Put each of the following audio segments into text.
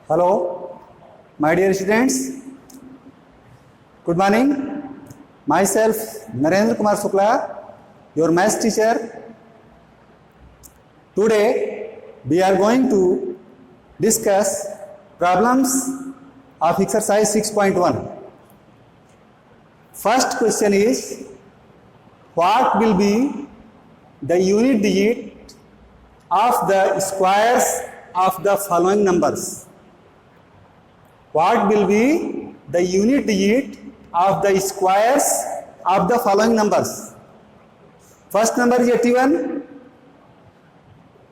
Hello, my dear students. Good morning. Myself, Narendra Kumar Shukla, your maths teacher. Today, we are going to discuss problems of exercise 6.1. First question is, what will be the unit digit of the squares of the following numbers? What will be the unit digit of the squares of the following numbers? First number is 81,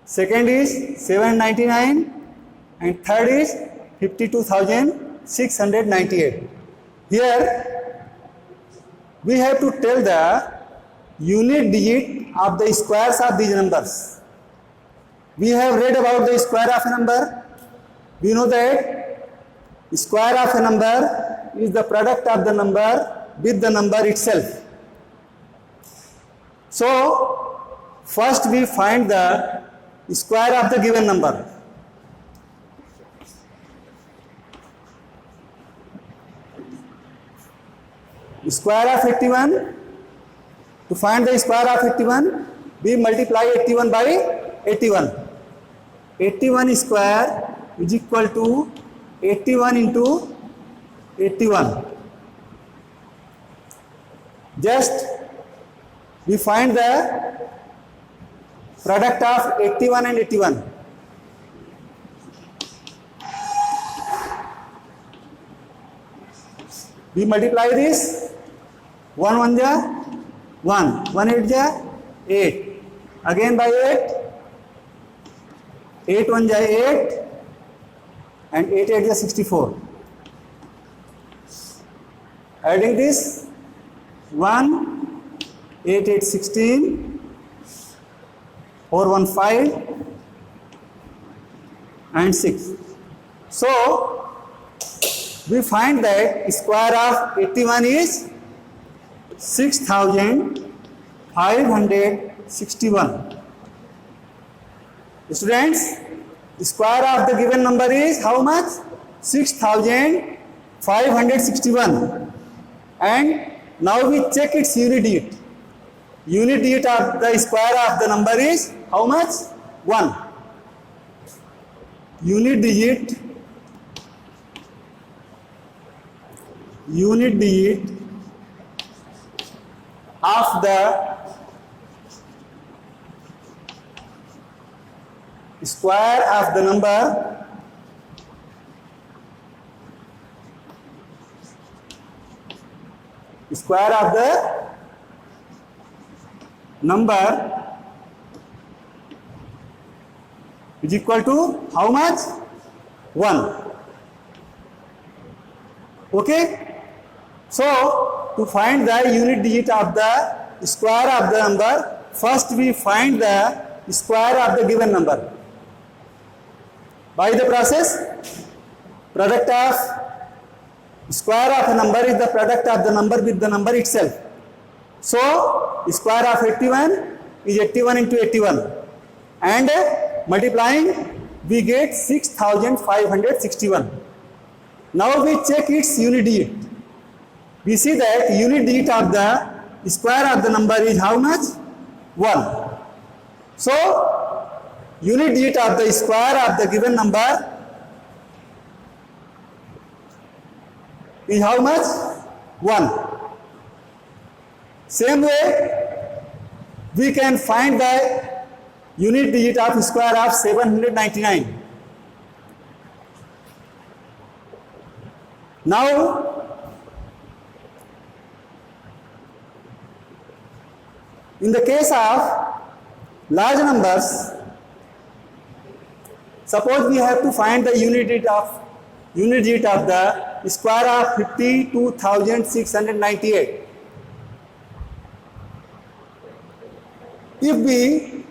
second is 799, and third is 52,698. Here we have to tell the unit digit of the squares of these numbers. We have read about the square of a number. We know that square of a number is the product of the number with the number itself. So, first we find the square of the given number. Square of 81. To find the square of 81, we multiply 81 by 81. 81 square is equal to 81 into 81. Just we find the product of 81 and 81. We multiply this. 1 1 ja 1, 1 8 ja 8. Again by 8. 8 1 ja 8. And 8 8 is 64. Adding this 1, 8 8 16, 4 1 5, and 6. So we find that square of 81 is 6,561. Students, square of the given number is how much? 6,561. And now we check its unit digit. Unit digit of the square of the number is how much? 1. Unit digit of the square of the number is equal to how much? 1. Okay? So, to find the unit digit of the square of the number, first we find the square of the given number. By the process, product of square of a number is the product of the number with the number itself. So, square of 81 is 81 into 81. And multiplying, we get 6,561. Now we check its unit digit. We see that unit digit of the square of the number is how much? 1. So, unit digit of the square of the given number is how much? 1. Same way, we can find the unit digit of square of 799. Now, in the case of large numbers, suppose we have to find the unit digit of the square of 52,698. If we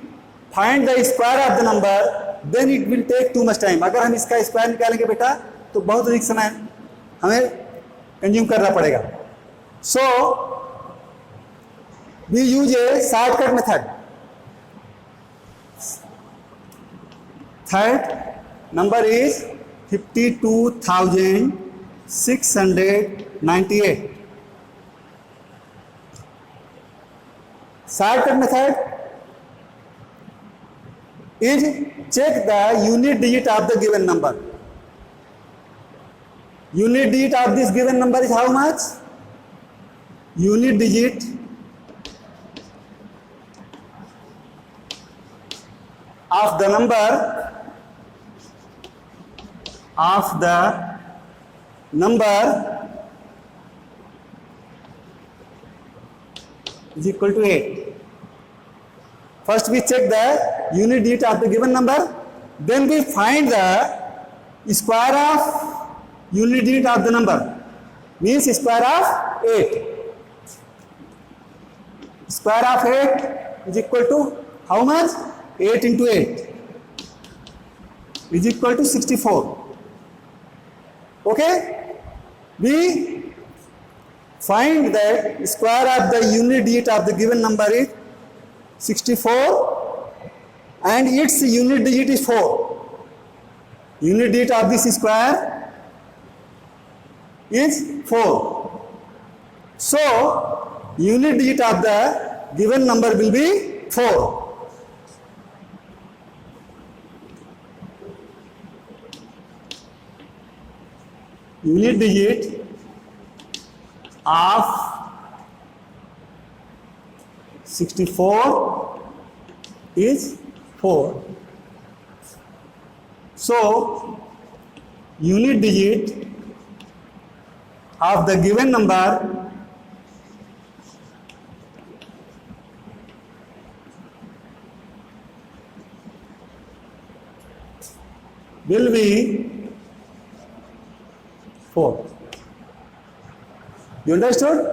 find the square of the number, then it will take too much time. अगर हम इसका square निकालेंगे बेटा तो बहुत अधिक समय हमें कंज्यूम करना पड़ेगा. So we use a shortcut method. Third number is 52,698. Shortcut method is check the unit digit of the given number. Unit digit of this given number is how much? Unit digit of the number is equal to 8. First we check the unit digit of the given number, then we find the square of unit digit of the number, means square of 8. Square of 8 is equal to how much? 8 into 8 is equal to 64. Okay? We find that square of the unit digit of the given number is 64 and its unit digit is 4. Unit digit of this square is 4. So, unit digit of the given number will be 4. Unit digit of 64 is 4. So, unit digit of the given number will be 4. You understood?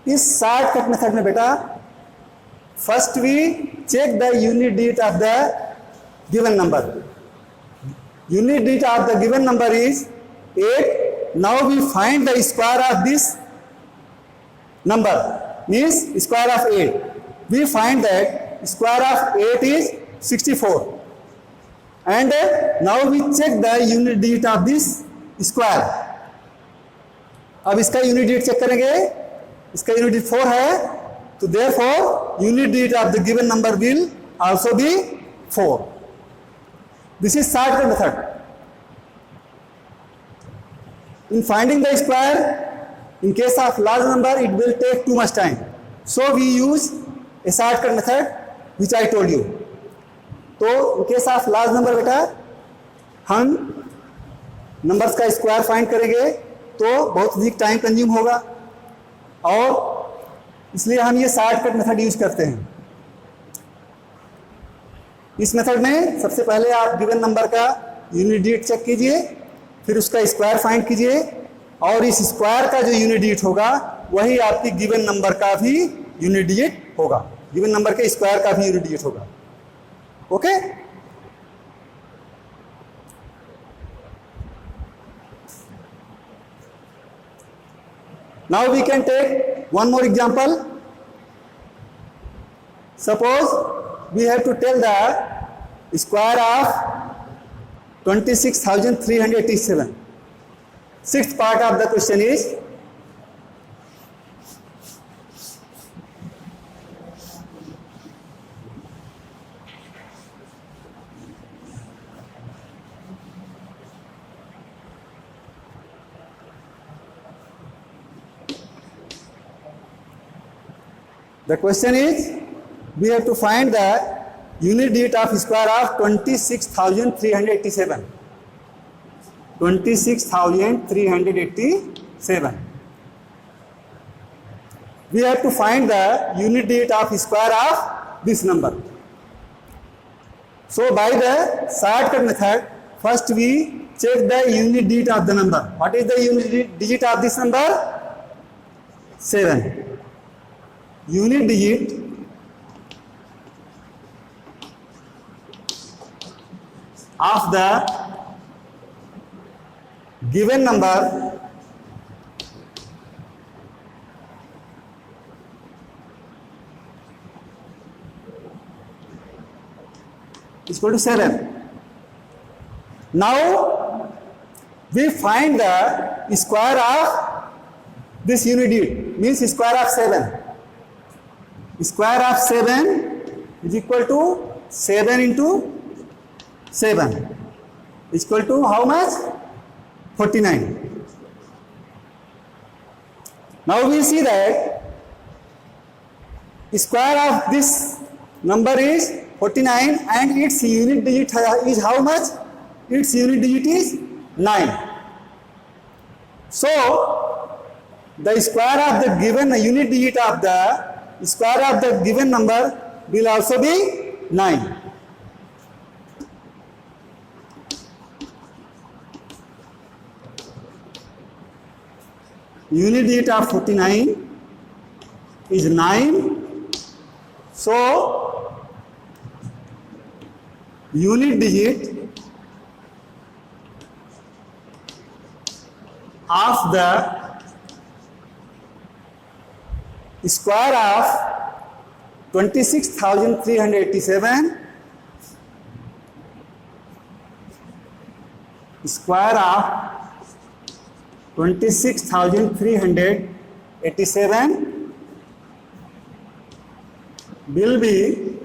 इस shortcut method में बेटा first we check the unit digit of the given number. Unit digit of the given number is 8. Now we find the square of this number, means square of 8. We find that square of 8 is 64. And now we check the unit digit of this square. अब इसका unit digit check करेंगे. इसका unit digit 4 है, तो therefore unit digit of the given number will also be 4. This is shortcut method. In finding the square, in case of large number, it will take too much time. So we use a shortcut method, which I told you. तो in case of large number बेटा हम numbers का square find करेंगे तो बहुत अधिक time consume होगा, और इसलिए हम ये शॉर्टकट मेथड यूज करते हैं. इस मेथड में सबसे पहले आप गिवन नंबर का यूनिट डिजिट चेक कीजिए, फिर उसका स्क्वायर फाइंड कीजिए, और इस स्क्वायर का जो यूनिट डिजिट होगा वही आपकी गिवन नंबर का भी यूनिट डिजिट होगा. गिवन नंबर के स्क्वायर का भी यूनिट डिजिट होगा. Okay? Now we can take one more example. Suppose we have to tell the square of 26,387. Sixth part of the question is we have to find the unit digit of square of 26,387. 26,387. We have to find the unit digit of square of this number. So by the shortcut method, first we check the unit digit of the number. What is the unit digit of this number? 7. Unit digit of the given number is equal to 7. Now we find the square of this unit digit, means square of 7. Square of 7 is equal to 7 into 7 is equal to how much? 49. Now we see that square of this number is 49 and its unit digit is how much? Its unit digit is 9. So the square of the given unit digit of the square of the given number will also be 9. Unit digit of 49 is 9. So unit digit of the square of 26,387 square of 26,387 will be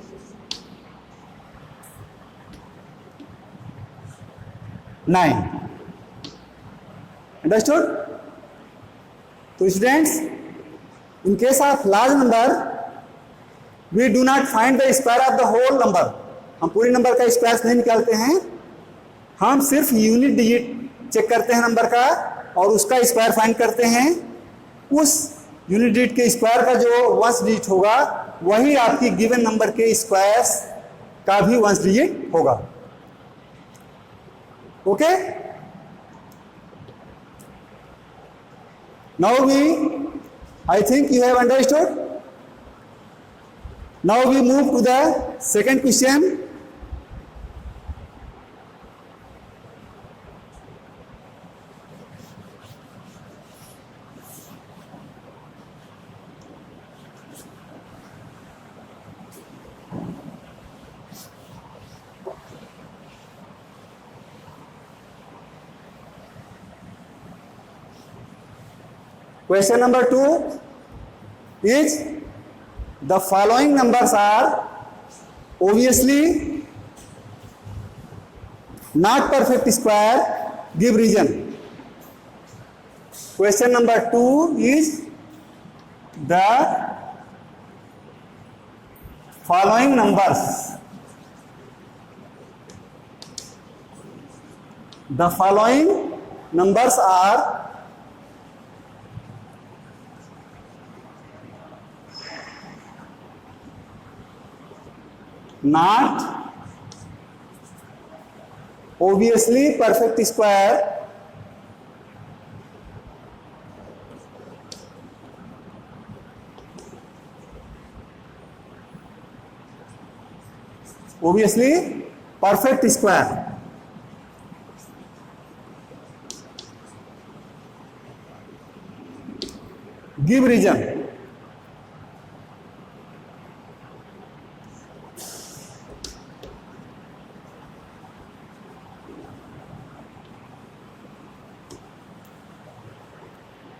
9. Understood? So students, in case of large number, we do not find the square of the whole number. हम पूरी number का square नहीं निकालते हैं, हम सिर्फ unit digit check करते हैं नंबर का और उसका स्क्वायर फाइंड करते हैं. उस यूनिट डिजिट के स्क्वायर का जो वंश डिजिट होगा वही आपकी गिवन नंबर के स्क्वायर्स का भी वंश डिजिट होगा. Okay? Now I think you have understood. Now we move to the second question. Question number 2 is the following numbers are obviously not perfect square, give reason. Question number 2 is the following numbers. The following numbers are not obviously perfect square, obviously perfect square. Give reason.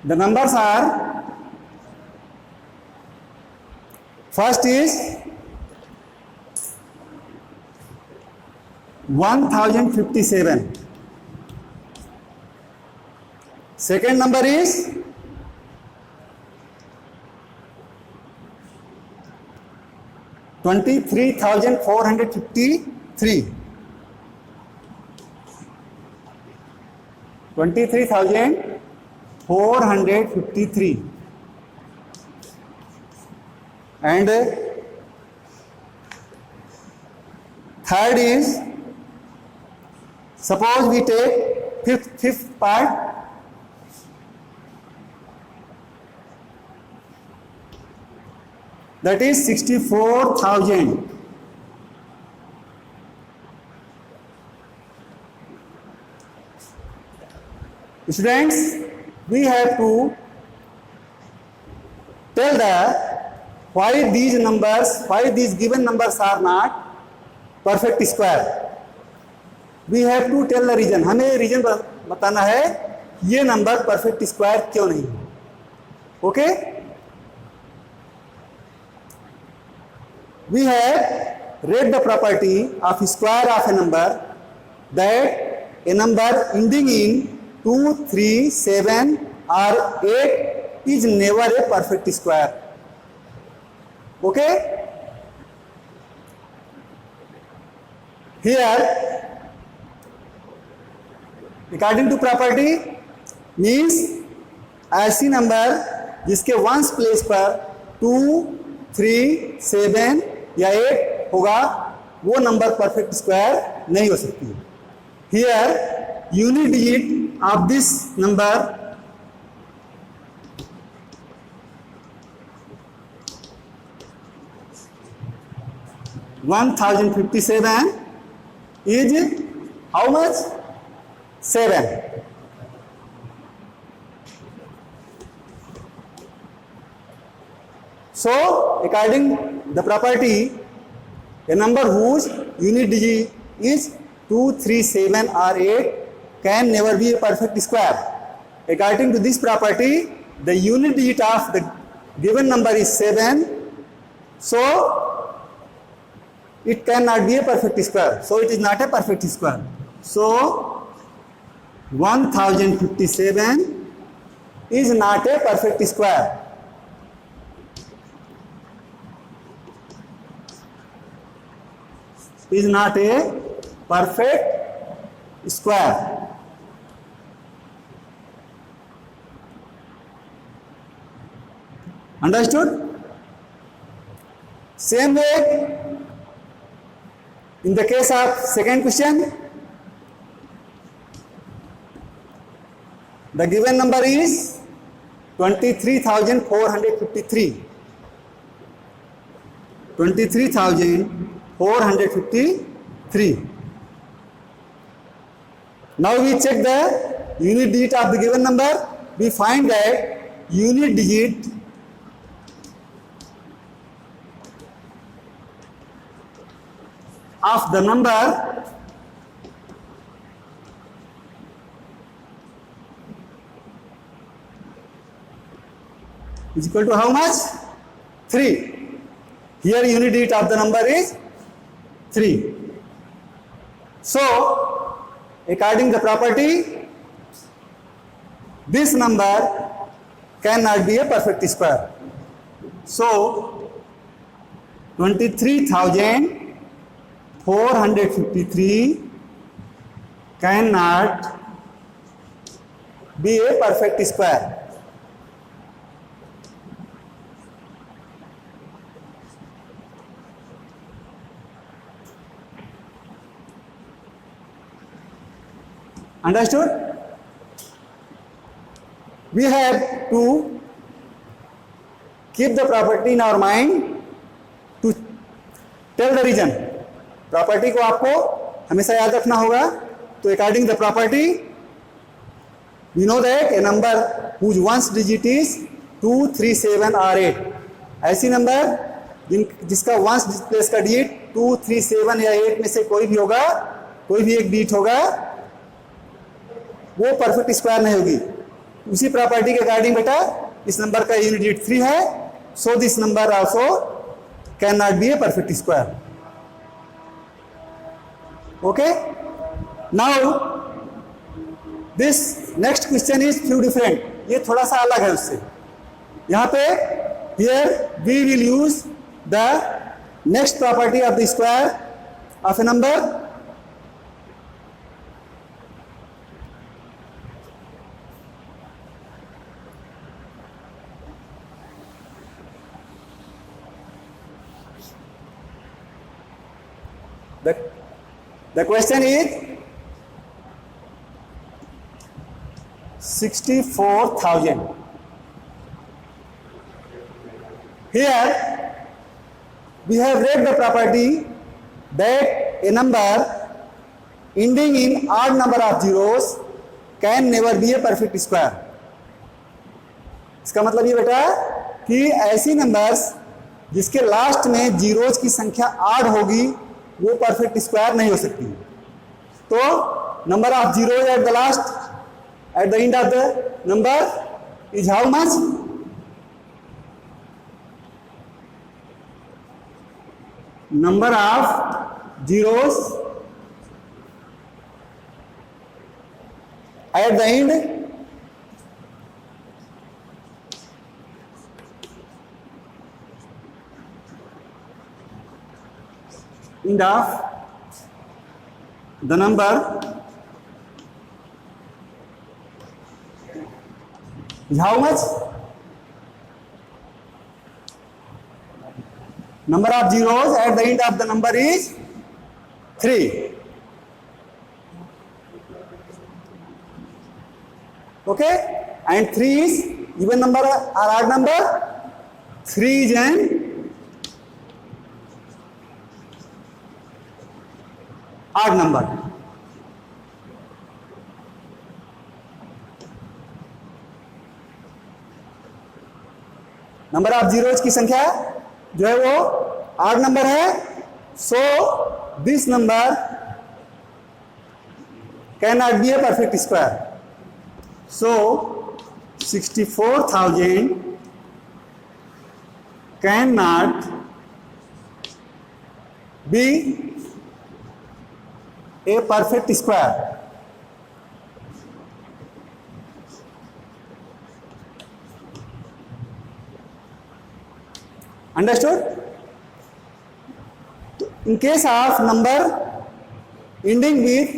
The numbers are, first is 1057. Second number is 23,453. 23,453. And third is, suppose we take fifth part, that is 64,000. Students, we have to tell that why these numbers, why these given numbers are not perfect square. We have to tell the reason, हमें reason बताना है ये नंबर perfect square क्यों नहीं है। Okay, we have read the property of square of a number that a number ending in 2, 3, 7 or 8 is never a perfect square. Okay? Here, according to property means ऐसी number जिसके ones place पर 2, 3, 7 या 8 होगा वो number perfect square नहीं हो सकती। Here unit digit of this number (1057) is how much? 7. So, according the property, a number whose unit digit is 2, 3, 7 or 8 can never be a perfect square. According to this property, the unit digit of the given number is 7, so it cannot be a perfect square. So, it is not a perfect square. So, 1057 is not a perfect square. Is not a perfect square. Understood? Same way, in the case of second question, the given number is 23,453. 23,453. Now we check the unit digit of the given number. We find that unit digit of the number is equal to how much? 3. Here unit digit of the number is 3. So, according to the property, this number cannot be a perfect square. So, 23,453 cannot be a perfect square. Understood? We have to keep the property in our mind to tell the reason. Property को आपको हमेशा याद रखना होगा। तो according the property we know that a number whose ones digit is 2, 3, 7 और 8, ऐसी number जिसका वंस प्लेस का डिजिट 2, 3, 7 या 8 में से कोई भी होगा, कोई भी एक डिजिट होगा, वो परफेक्ट स्क्वायर नहीं होगी। उसी प्रॉपर्टी के अकॉर्डिंग बेटा इस नंबर का यूनिट डिजिट 3 है, so this number also can not be a perfect square. Okay, now this next question is few different, ये थोड़ा सा अलग है उससे। यहाँ पे here we will use the next property of the square of a number. The question is 64,000. Here we have read the property that a number ending in odd number of zeros can never be a perfect square. इसका मतलब ये बेटा कि ऐसी numbers जिसके last में zeros की संख्या 8 होगी वो परफेक्ट स्क्वायर नहीं हो सकती। तो number of zeros at the last, at the end of the number is how much? Number of zeros at the end of the number is how much? Number of zeros at the end of the number is 3. Okay, and 3 is even number or odd number? 3 is an odd number. Number of zeros की संख्या जो है वो odd number है, so this number can not be a perfect square. So 64,000 can not B a perfect square. Understood? In case of number ending with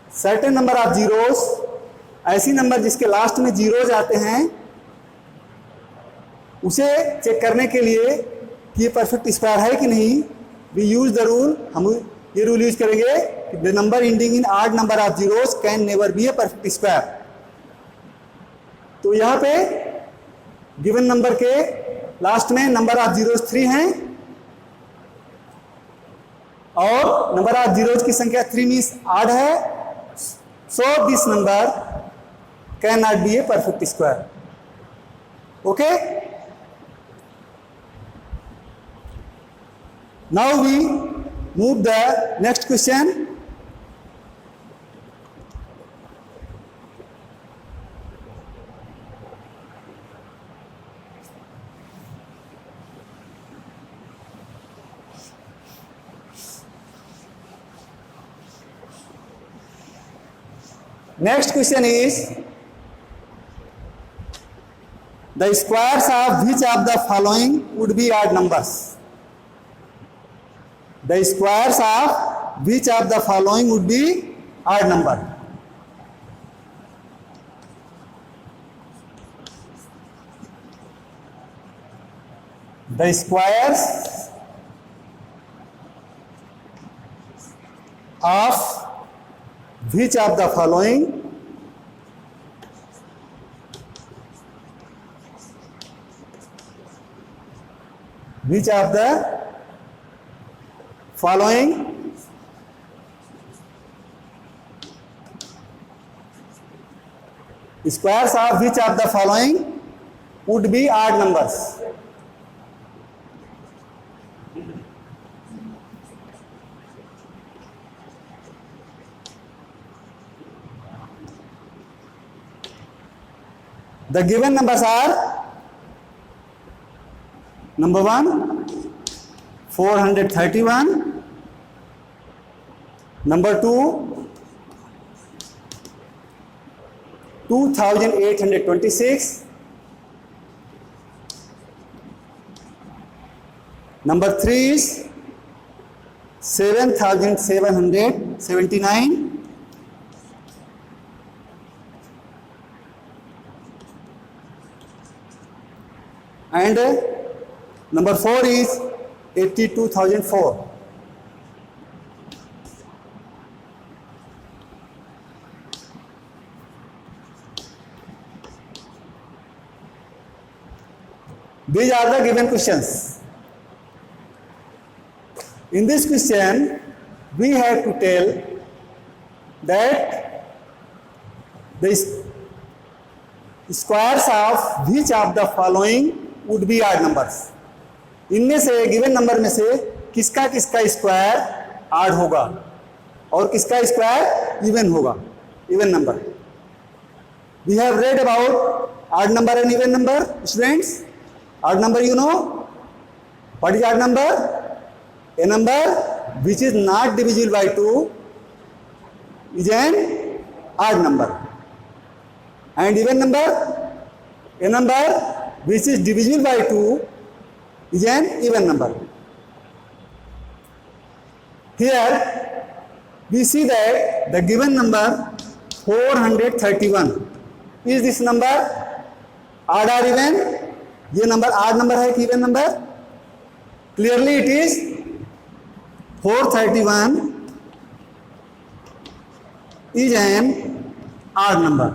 certain number of zeros, ऐसी number जिसके last में zeros आते हैं, उसे check करने के लिए कि ये परफेक्ट स्क्वायर है कि नहीं, वी यूज द रूल. हम ये रूल यूज करेंगे कि the number ending in odd number of zeros can never be a perfect square. तो यहाँ पे गिवन नंबर के लास्ट में नंबर ऑफ जीरोस 3 हैं और नंबर ऑफ जीरोस की संख्या 3 मींस ऑड है, so this number can not be a perfect square. Okay, now we move the next question. Next question is the squares of which of the following would be odd numbers? The squares of which of the following would be odd number? The squares of which of the following following squares of which of the following would be odd numbers? The given numbers are number 1 431, number 2 2826, number 3 is 7779, and number 4 is 82,004. These are the given questions. In this question, we have to tell that the squares of which of the following would be odd numbers. इनमें से given number में से किसका किसका square odd होगा, और किसका square even होगा, even number. We have read about odd number and even number. Students, odd number you know. What is odd number? A number which is not divisible by 2 is an odd number. And even number, a number which is divisible by 2 is an even number. Here we see that the given number 431 is this number odd or even? ये number odd number है कि even number? Clearly it is 431 is an odd number.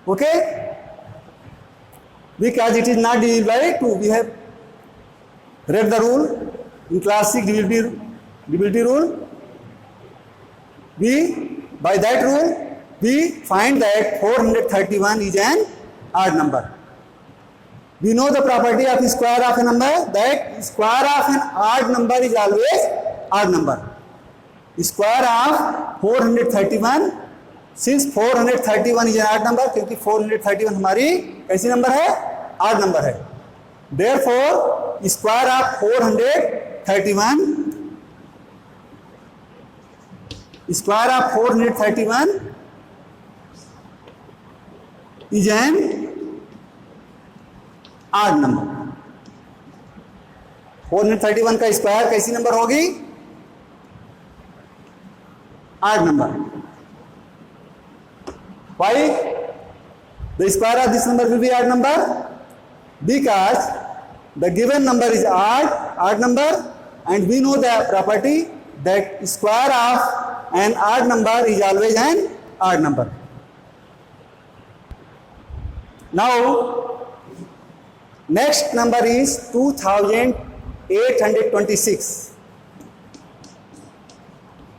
Okay? Because it is not divisible by 2. We have read the rule in class 6 divisibility rule. By that rule, we find that 431 is an odd number. We know the property of square of a number, that square of an odd number is always odd number. Square of 431, since 431 is an odd number, क्योंकि 431 हमारी कैसी number है, odd number है. Therefore, square of 431, square of 431 is an odd number. 431 का square कैसी number होगी, odd number. Why the square of this number will be odd number? Because the given number is odd number, and we know the property that square of an odd number is always an odd number. Now, next number is 2826.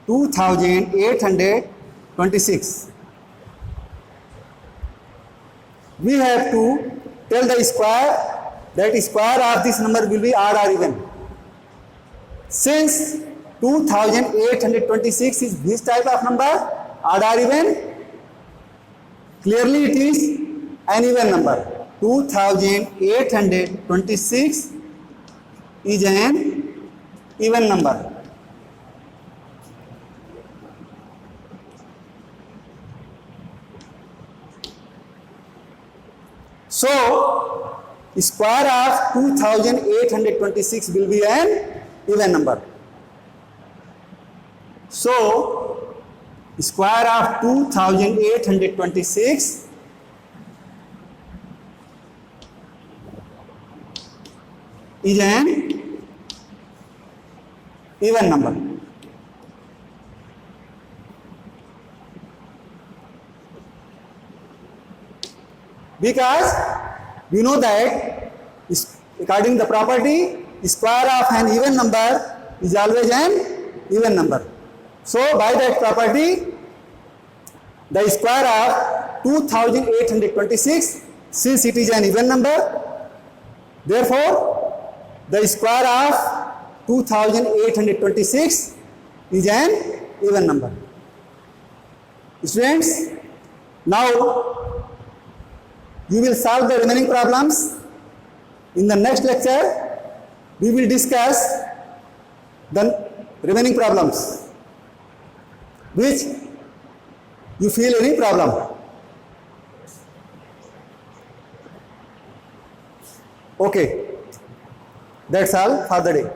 2826. We have to tell the square, that square of this number will be odd or even. Since 2826 is this type of number, odd or even? Clearly it is an even number. 2826 is an even number. So, square of 2826 will be an even number. So, square of 2826 is an even number. Because we know that according to the property, square of an even number is always an even number. So by that property, the square of 2826, since it is an even number, therefore the square of 2826 is an even number. Students, now you will solve the remaining problems. In the next lecture, we will discuss the remaining problems which you feel any problem. Okay, that's all for the day.